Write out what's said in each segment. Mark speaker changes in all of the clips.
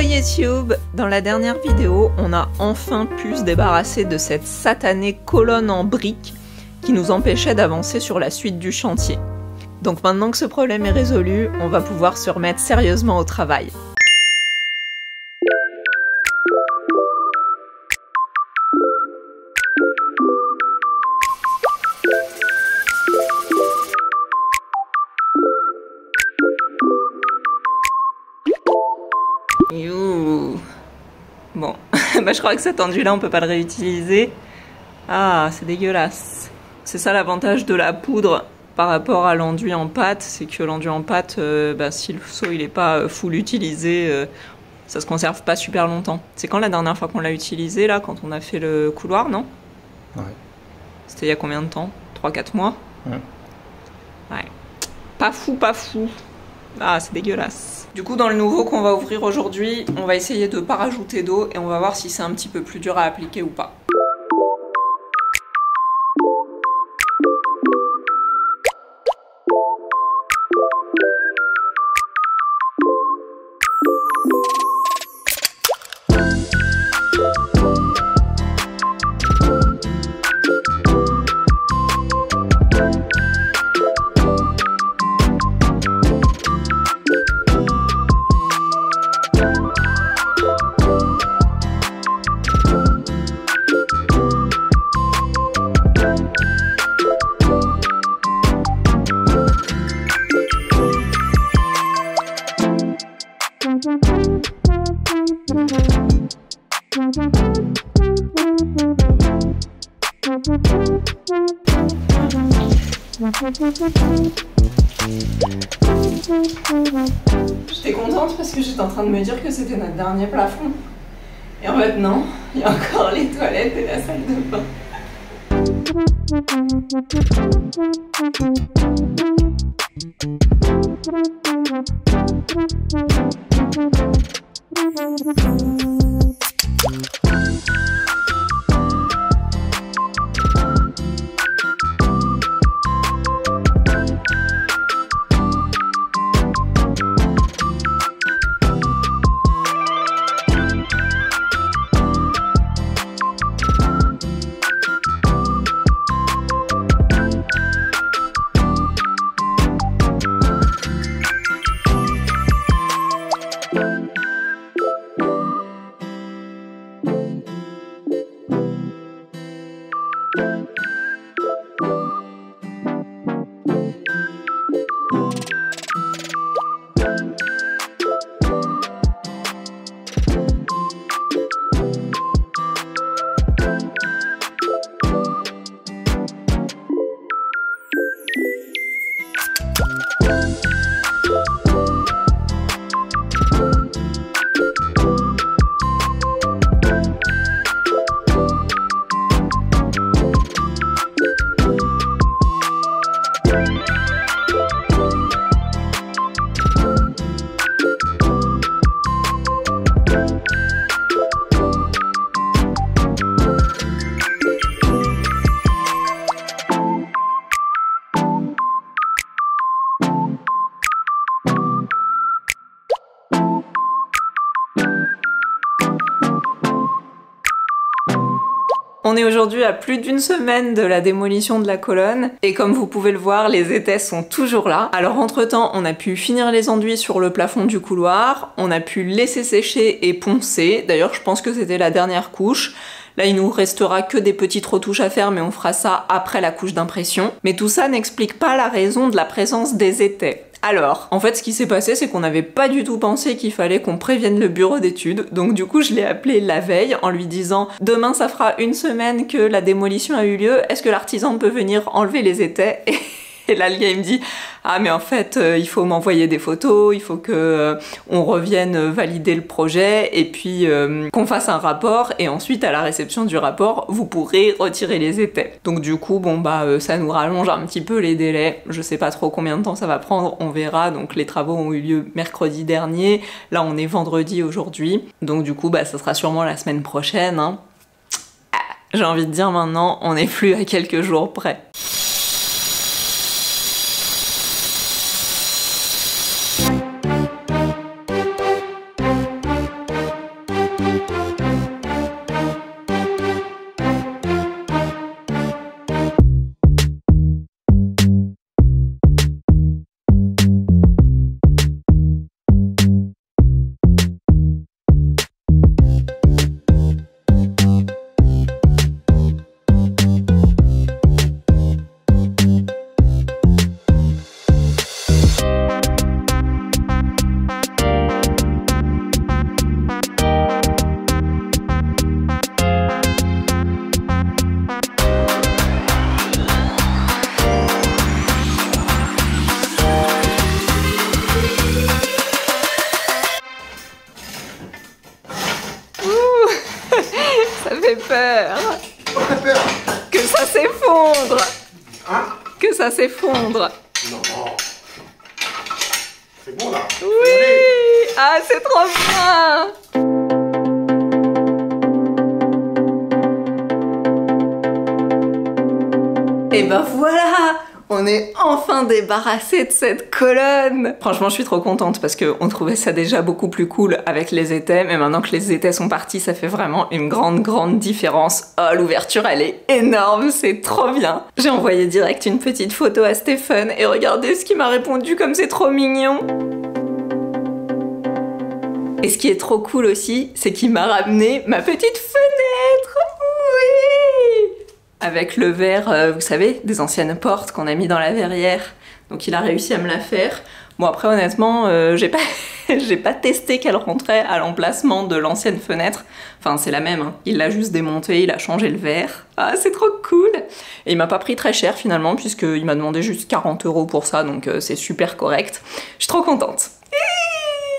Speaker 1: Hello YouTube! Dans la dernière vidéo, on a enfin pu se débarrasser de cette satanée colonne en briques qui nous empêchait d'avancer sur la suite du chantier. Donc maintenant que ce problème est résolu, on va pouvoir se remettre sérieusement au travail. Youh. Bon, bah je crois que cet enduit là on peut pas le réutiliser. Ah, c'est dégueulasse. C'est ça l'avantage de la poudre par rapport à l'enduit en pâte, c'est que l'enduit en pâte, si le seau il est pas full utilisé, ça se conserve pas super longtemps. C'est quand la dernière fois qu'on l'a utilisé là, quand on a fait le couloir, non?
Speaker 2: Ouais.
Speaker 1: C'était il y a combien de temps? 3-4 mois? Ouais. Pas fou, pas fou. Ah, c'est dégueulasse. Du coup, dans le nouveau qu'on va ouvrir aujourd'hui, on va essayer de pas rajouter d'eau et on va voir si c'est un petit peu plus dur à appliquer ou pas. J'étais contente parce que j'étais en train de me dire que c'était notre dernier plafond. Et en fait non, il y a encore les toilettes et la salle de bain. On est aujourd'hui à plus d'une semaine de la démolition de la colonne et comme vous pouvez le voir, les étais sont toujours là. Alors entre-temps, on a pu finir les enduits sur le plafond du couloir, on a pu laisser sécher et poncer. D'ailleurs, je pense que c'était la dernière couche. Là, il nous restera que des petites retouches à faire, mais on fera ça après la couche d'impression. Mais tout ça n'explique pas la raison de la présence des étais. Alors, en fait, ce qui s'est passé, c'est qu'on n'avait pas du tout pensé qu'il fallait qu'on prévienne le bureau d'études. Donc du coup, je l'ai appelé la veille en lui disant « Demain, ça fera une semaine que la démolition a eu lieu. Est-ce que l'artisan peut venir enlever les étais ?» Et là, le gars, il me dit « Ah, mais en fait, il faut m'envoyer des photos, il faut que on revienne valider le projet et puis qu'on fasse un rapport et ensuite, à la réception du rapport, vous pourrez retirer les étais. » Donc du coup, bon bah, ça nous rallonge un petit peu les délais. Je sais pas trop combien de temps ça va prendre, on verra. Donc les travaux ont eu lieu mercredi dernier. Là, on est vendredi aujourd'hui. Donc du coup, bah, ça sera sûrement la semaine prochaine, hein. J'ai envie de dire maintenant, on n'est plus à quelques jours près. Ça fait peur.
Speaker 2: Oh, t'as peur?
Speaker 1: Que ça s'effondre.
Speaker 2: Hein?
Speaker 1: Que ça s'effondre.
Speaker 2: Non. C'est bon là.
Speaker 1: Oui. Ah, c'est trop bien. Et ben voilà, on est enfin débarrassé de cette colonne. Franchement, je suis trop contente parce qu'on trouvait ça déjà beaucoup plus cool avec les étais, mais maintenant que les étais sont partis, ça fait vraiment une grande différence. Oh, l'ouverture, elle est énorme, c'est trop bien. J'ai envoyé direct une petite photo à Stéphane et regardez ce qu'il m'a répondu, comme c'est trop mignon. Et ce qui est trop cool aussi, c'est qu'il m'a ramené ma petite fenêtre. Oui! Avec le verre, vous savez, des anciennes portes qu'on a mis dans la verrière. Donc il a réussi à me la faire. Bon après honnêtement, j'ai pas testé qu'elle rentrait à l'emplacement de l'ancienne fenêtre. Enfin c'est la même, hein. Il l'a juste démontée, il a changé le verre. Ah c'est trop cool. Et il m'a pas pris très cher finalement, puisqu'il m'a demandé juste 40 € pour ça, donc c'est super correct. Je suis trop contente.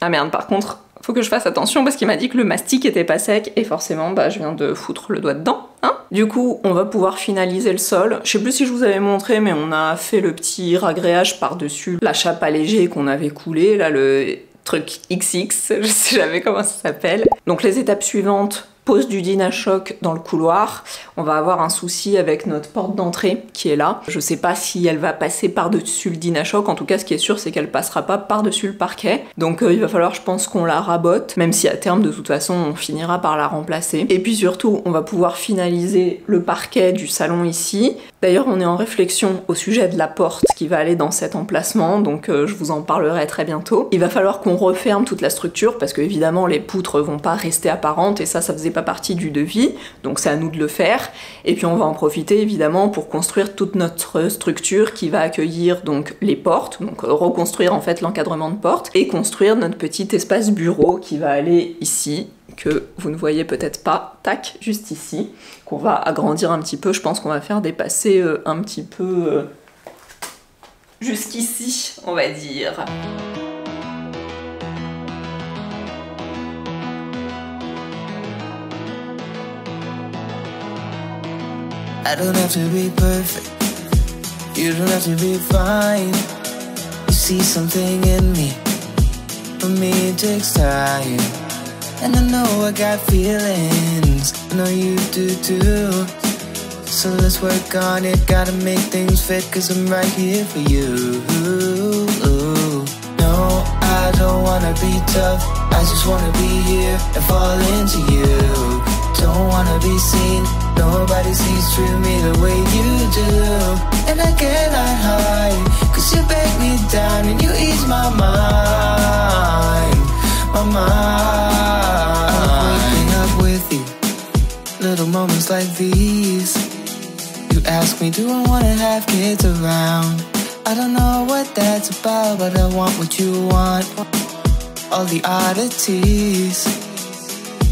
Speaker 1: Ah merde, par contre, faut que je fasse attention parce qu'il m'a dit que le mastic était pas sec et forcément bah je viens de foutre le doigt dedans, hein. Du coup on va pouvoir finaliser le sol. Je sais plus si je vous avais montré mais on a fait le petit ragréage par-dessus la chape allégée qu'on avait coulée, là le truc XX, je sais jamais comment ça s'appelle. Donc les étapes suivantes, pose du Dynachoc dans le couloir. On va avoir un souci avec notre porte d'entrée qui est là. Je sais pas si elle va passer par-dessus le Dynachoc. En tout cas, ce qui est sûr, c'est qu'elle passera pas par-dessus le parquet. Donc il va falloir, je pense, qu'on la rabote, même si à terme, de toute façon, on finira par la remplacer. Et puis surtout, on va pouvoir finaliser le parquet du salon ici. D'ailleurs, on est en réflexion au sujet de la porte qui va aller dans cet emplacement, donc je vous en parlerai très bientôt. Il va falloir qu'on referme toute la structure parce que évidemment les poutres vont pas rester apparentes et ça faisait pas partie du devis, donc c'est à nous de le faire. Et puis on va en profiter évidemment pour construire toute notre structure qui va accueillir donc les portes, donc reconstruire en fait l'encadrement de portes et construire notre petit espace bureau qui va aller ici, que vous ne voyez peut-être pas, tac, juste ici, qu'on va agrandir un petit peu. Je pense qu'on va faire dépasser un petit peu jusqu'ici, on va dire.
Speaker 3: I don't have to be perfect, you don't have to be fine. You see something in me, for me it takes time. And I know I got feelings, I know you do too. So let's work on it, gotta make things fit, cause I'm right here for you. No, I don't wanna be tough, I just wanna be here and fall into you. Don't wanna be seen, nobody sees through me the way you do. And I cannot hide, cause you break me down and you ease my mind. My mind. I'm waking up with you, little moments like these. You ask me, do I wanna have kids around? I don't know what that's about, but I want what you want. All the oddities.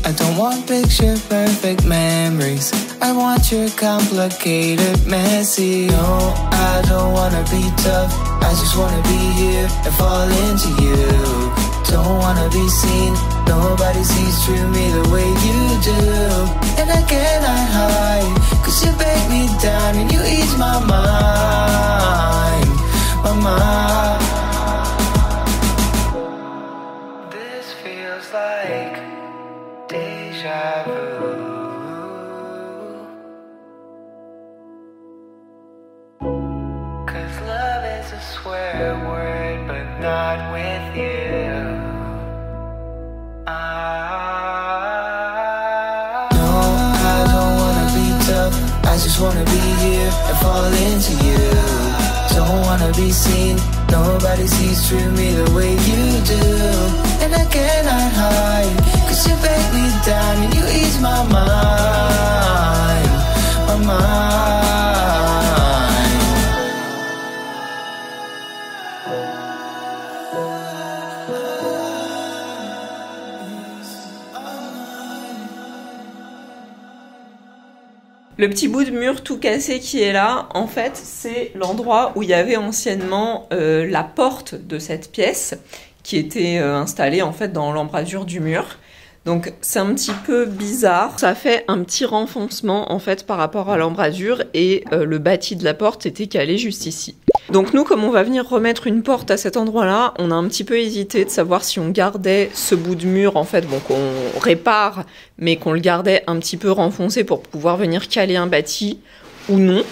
Speaker 3: I don't want picture perfect memories, I want your complicated, messy. No, I don't wanna be tough, I just wanna be here and fall into you. Don't wanna be seen, nobody sees through me the way you do. And I cannot hide, cause you break me down and you ease my mind. My mind. This feels like deja vu. 'Cause love is a swear word, but not with you. No, I don't wanna be tough, I just wanna be here and fall into you. Don't wanna be seen, nobody sees through me the way you do. And I cannot hide, cause you break me down and you ease my mind. My mind.
Speaker 1: Le petit bout de mur tout cassé qui est là, en fait, c'est l'endroit où il y avait anciennement la porte de cette pièce qui était installée en fait dans l'embrasure du mur. Donc c'est un petit peu bizarre. Ça fait un petit renfoncement en fait par rapport à l'embrasure et le bâti de la porte était calé juste ici. Donc nous, comme on va venir remettre une porte à cet endroit-là, on a un petit peu hésité de savoir si on gardait ce bout de mur, en fait, bon, qu'on répare, mais qu'on le gardait un petit peu renfoncé pour pouvoir venir caler un bâti ou non.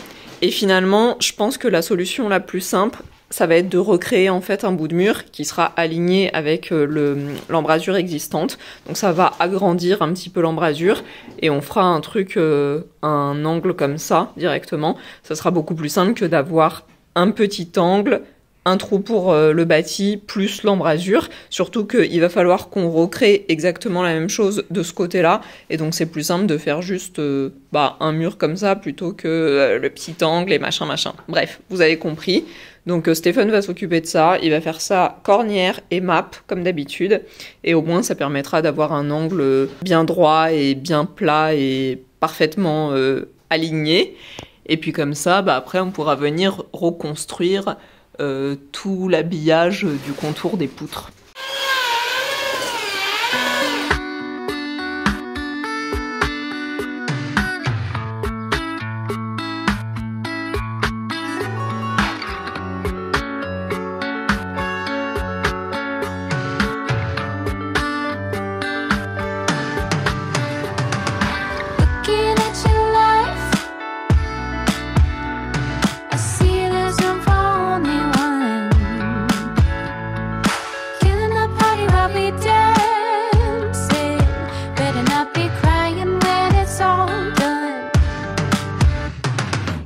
Speaker 1: Et finalement, je pense que la solution la plus simple, ça va être de recréer en fait un bout de mur qui sera aligné avec l'embrasure existante. Donc ça va agrandir un petit peu l'embrasure et on fera un truc, un angle comme ça directement. Ça sera beaucoup plus simple que d'avoir un petit angle, un trou pour le bâti, plus l'embrasure. Surtout qu'il va falloir qu'on recrée exactement la même chose de ce côté-là. Et donc c'est plus simple de faire juste un mur comme ça plutôt que le petit angle et machin. Bref, vous avez compris. Donc Stéphane va s'occuper de ça. Il va faire ça cornière et map comme d'habitude. Et au moins ça permettra d'avoir un angle bien droit et bien plat et parfaitement aligné. Et puis comme ça, après on pourra venir reconstruire tout l'habillage du contour des poutres.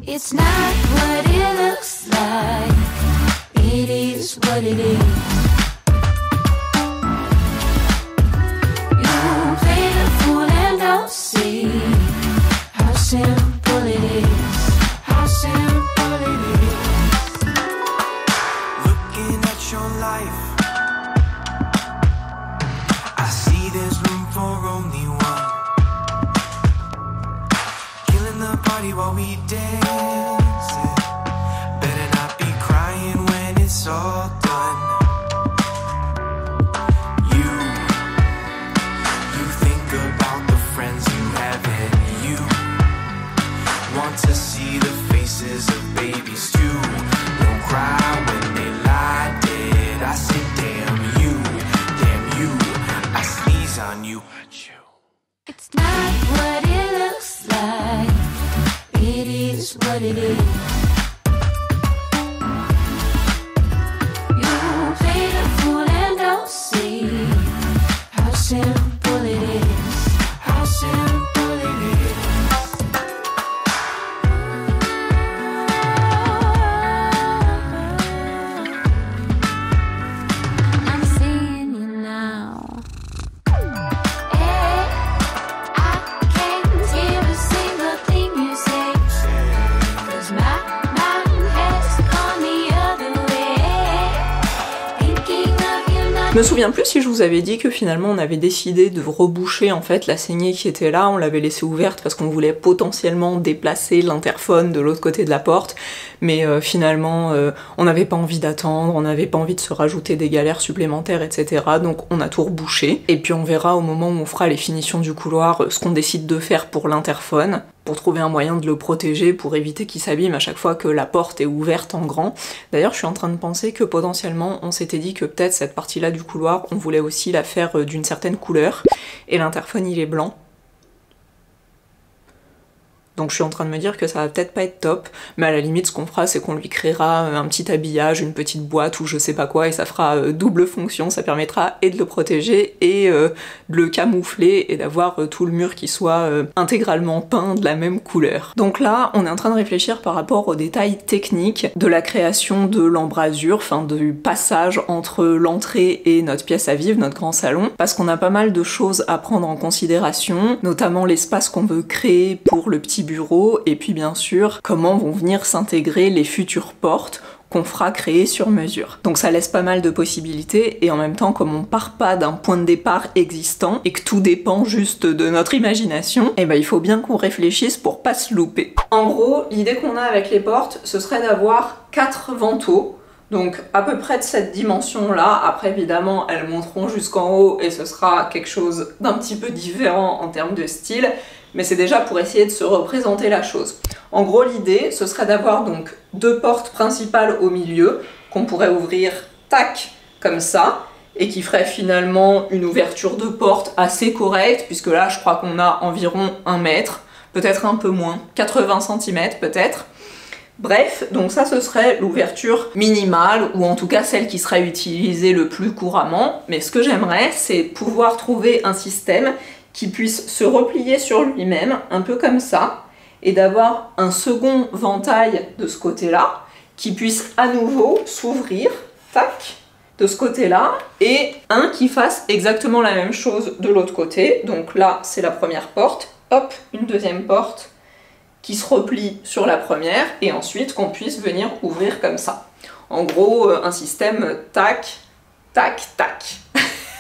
Speaker 3: It's not what it looks like, it is what it is. You play the fool and don't see how simple it is, how simple it is. Looking at your life, I see there's room for only one. Killing the party while we dance. All done. You think about the friends you have and you want to see the faces of babies too. Don't cry when they lie dead. I say damn you, I sneeze on you. It's not what it looks like, it is what it is. See how simple it is, how simple it is. I'm seeing you now. Hey, I can't hear a single thing you say, 'cause my mind has gone the other way. Thinking of you.
Speaker 1: Je me souviens plus si je vous avais dit que finalement on avait décidé de reboucher en fait la saignée qui était là, on l'avait laissée ouverte parce qu'on voulait potentiellement déplacer l'interphone de l'autre côté de la porte, mais finalement on n'avait pas envie d'attendre, on n'avait pas envie de se rajouter des galères supplémentaires, etc. Donc on a tout rebouché, et puis on verra au moment où on fera les finitions du couloir ce qu'on décide de faire pour l'interphone, pour trouver un moyen de le protéger, pour éviter qu'il s'abîme à chaque fois que la porte est ouverte en grand. D'ailleurs, je suis en train de penser que potentiellement, on s'était dit que peut-être cette partie-là du couloir, on voulait aussi la faire d'une certaine couleur, et l'interphone il est blanc. Donc je suis en train de me dire que ça va peut-être pas être top, mais à la limite ce qu'on fera c'est qu'on lui créera un petit habillage, une petite boîte ou je sais pas quoi, et ça fera double fonction, ça permettra et de le protéger et de le camoufler et d'avoir tout le mur qui soit intégralement peint de la même couleur. Donc là on est en train de réfléchir par rapport aux détails techniques de la création de l'embrasure, enfin du passage entre l'entrée et notre pièce à vivre, notre grand salon, parce qu'on a pas mal de choses à prendre en considération, notamment l'espace qu'on veut créer pour le petit bureau, et puis bien sûr comment vont venir s'intégrer les futures portes qu'on fera créer sur mesure. Donc ça laisse pas mal de possibilités, et en même temps comme on part pas d'un point de départ existant et que tout dépend juste de notre imagination, et ben il faut bien qu'on réfléchisse pour pas se louper. En gros, l'idée qu'on a avec les portes, ce serait d'avoir 4 vantaux. Donc à peu près de cette dimension-là. Après évidemment elles monteront jusqu'en haut et ce sera quelque chose d'un petit peu différent en termes de style, mais c'est déjà pour essayer de se représenter la chose. En gros l'idée ce serait d'avoir donc 2 portes principales au milieu qu'on pourrait ouvrir tac comme ça et qui ferait finalement une ouverture de porte assez correcte, puisque là je crois qu'on a environ 1 mètre, peut-être un peu moins, 80 cm peut-être. Bref, donc ça ce serait l'ouverture minimale, ou en tout cas celle qui serait utilisée le plus couramment, mais ce que j'aimerais c'est pouvoir trouver un système qui puisse se replier sur lui-même, un peu comme ça, et d'avoir un second ventail de ce côté-là, qui puisse à nouveau s'ouvrir, tac, de ce côté-là, et un qui fasse exactement la même chose de l'autre côté. Donc là c'est la première porte, hop, une deuxième porte, qui se replie sur la première, et ensuite qu'on puisse venir ouvrir comme ça. En gros, un système tac, tac, tac.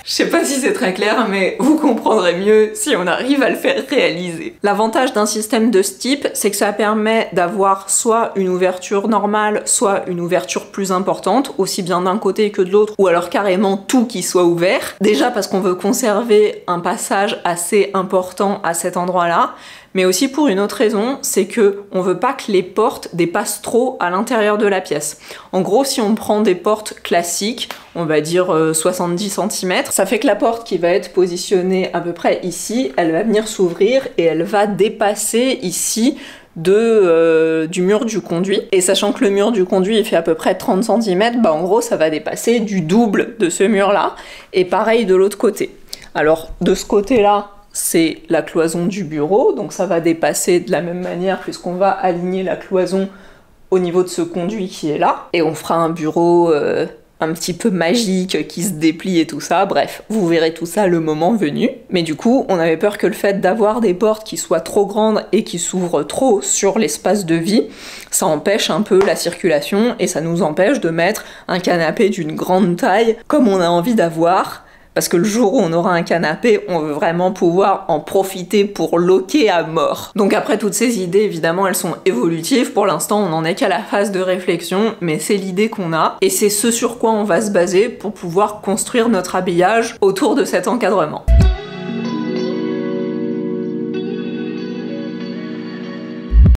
Speaker 1: Je sais pas si c'est très clair, mais vous comprendrez mieux si on arrive à le faire réaliser. L'avantage d'un système de ce type, c'est que ça permet d'avoir soit une ouverture normale, soit une ouverture plus importante, aussi bien d'un côté que de l'autre, ou alors carrément tout qui soit ouvert. Déjà parce qu'on veut conserver un passage assez important à cet endroit-là, mais aussi pour une autre raison, c'est que on veut pas que les portes dépassent trop à l'intérieur de la pièce. En gros, si on prend des portes classiques, on va dire 70 cm, ça fait que la porte qui va être positionnée à peu près ici, elle va venir s'ouvrir et elle va dépasser ici du mur du conduit. Et sachant que le mur du conduit il fait à peu près 30 cm, bah en gros ça va dépasser du double de ce mur-là, et pareil de l'autre côté. Alors de ce côté-là, c'est la cloison du bureau, donc ça va dépasser de la même manière puisqu'on va aligner la cloison au niveau de ce conduit qui est là, et on fera un bureau un petit peu magique qui se déplie et tout ça. Bref, vous verrez tout ça le moment venu. Mais du coup, on avait peur que le fait d'avoir des portes qui soient trop grandes et qui s'ouvrent trop sur l'espace de vie, ça empêche un peu la circulation et ça nous empêche de mettre un canapé d'une grande taille comme on a envie d'avoir. Parce que le jour où on aura un canapé, on veut vraiment pouvoir en profiter pour loquer à mort. Donc après toutes ces idées, évidemment, elles sont évolutives. Pour l'instant, on n'en est qu'à la phase de réflexion, mais c'est l'idée qu'on a. Et c'est ce sur quoi on va se baser pour pouvoir construire notre habillage autour de cet encadrement.